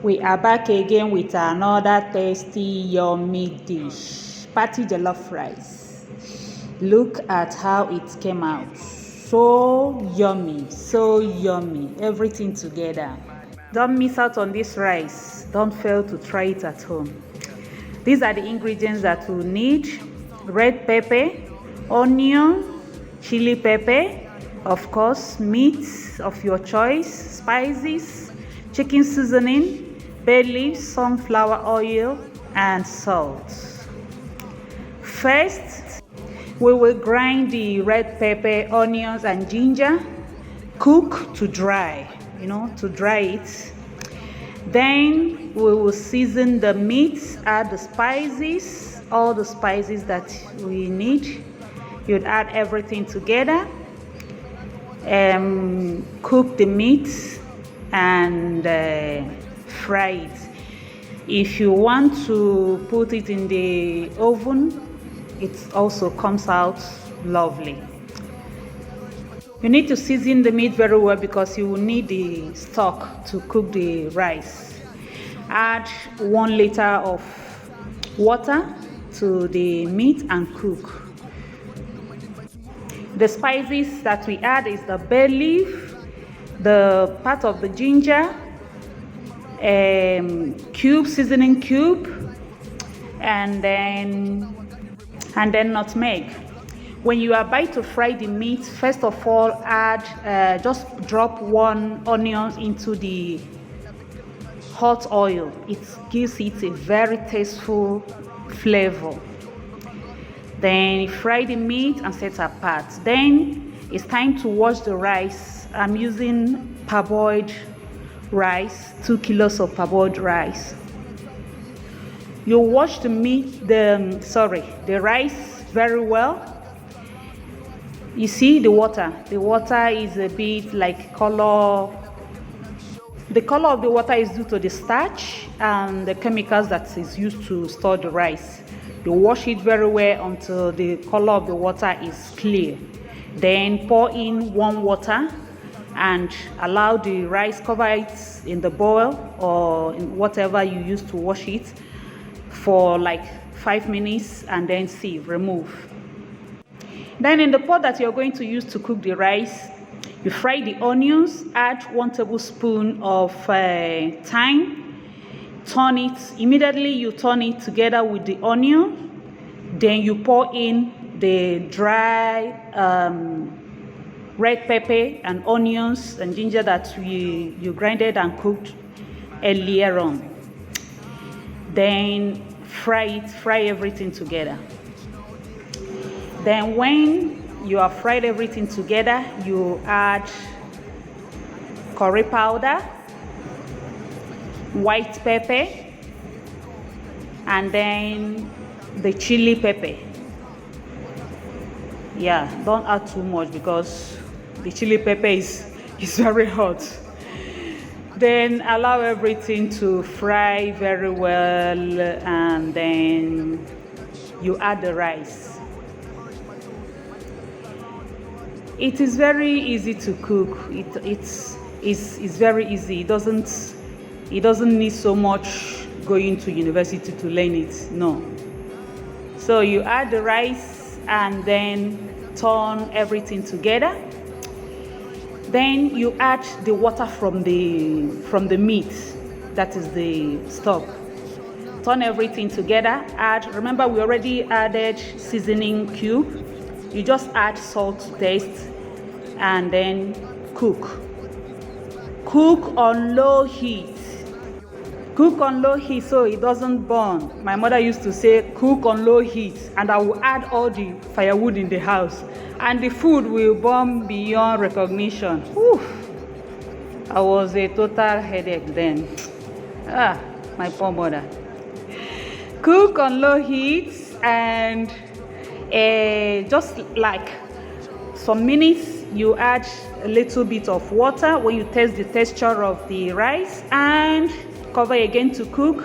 We are back again with another tasty, yummy dish, party jollof rice. Look at how it came out. So yummy, everything together. Don't miss out on this rice. Don't fail to try it at home. These are the ingredients that we need: red pepper, onion, chili pepper, of course, meat of your choice, spices, chicken seasoning, bay leaves, sunflower oil, and salt. First, we will grind the red pepper, onions, and ginger. Cook to dry, to dry it. Then we will season the meat, add the spices, all the spices that we need. You'd add everything together. Cook the meat and fry it. If you want to put it in the oven, it also comes out lovely. You need to season the meat very well because you will need the stock to cook the rice. Add 1 liter of water to the meat and cook. The spices that we add is the bay leaf, the part of the ginger, seasoning cube, and then nutmeg. When you are about to fry the meat, first of all, just drop 1 onion into the hot oil. It gives it a very tasteful flavor. Then fry the meat and set apart. Then it's time to wash the rice. I'm using parboiled rice, 2 kilos of parboiled rice. You wash the rice very well. You see the water. The water is a bit like color. The color of the water is due to the starch and the chemicals that is used to store the rice. You wash it very well until the color of the water is clear. Then pour in warm water and allow the rice, cover it in the bowl or in whatever you use to wash it for like 5 minutes and then sieve, remove. Then in the pot that you're going to use to cook the rice, you fry the onions, add 1 tablespoon of thyme. Turn it, immediately you turn it together with the onion. Then you pour in the dry red pepper and onions and ginger that you grinded and cooked earlier on. Then fry everything together. Then when you have fried everything together, you add curry powder, white pepper, and then the chili pepper. Yeah, don't add too much because the chili pepper is very hot. Then allow everything to fry very well, and then you add the rice. It is very easy to cook. It's very easy. It doesn't need so much going to university to learn it. No. So you add the rice and then turn everything together. Then you add the water from the meat, that is the stock. Turn everything together. Remember we already added seasoning cube. You just add salt to taste and then cook. Cook on low heat. Cook on low heat so it doesn't burn. My mother used to say cook on low heat, and I will add all the firewood in the house and the food will burn beyond recognition. Whew. I was a total headache then. My poor mother. Cook on low heat and just like some minutes, you add a little bit of water when you taste the texture of the rice, and cover again to cook.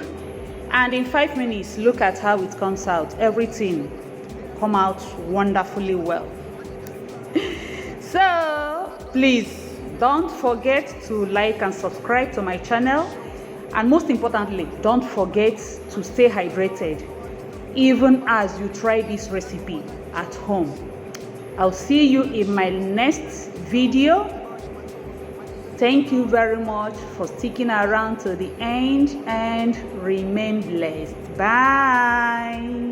And in 5 minutes, look at how it comes out. Everything come out wonderfully well. So please don't forget to like and subscribe to my channel. And most importantly, don't forget to stay hydrated even as you try this recipe at home. I'll see you in my next video. Thank you very much for sticking around to the end and remain blessed. Bye.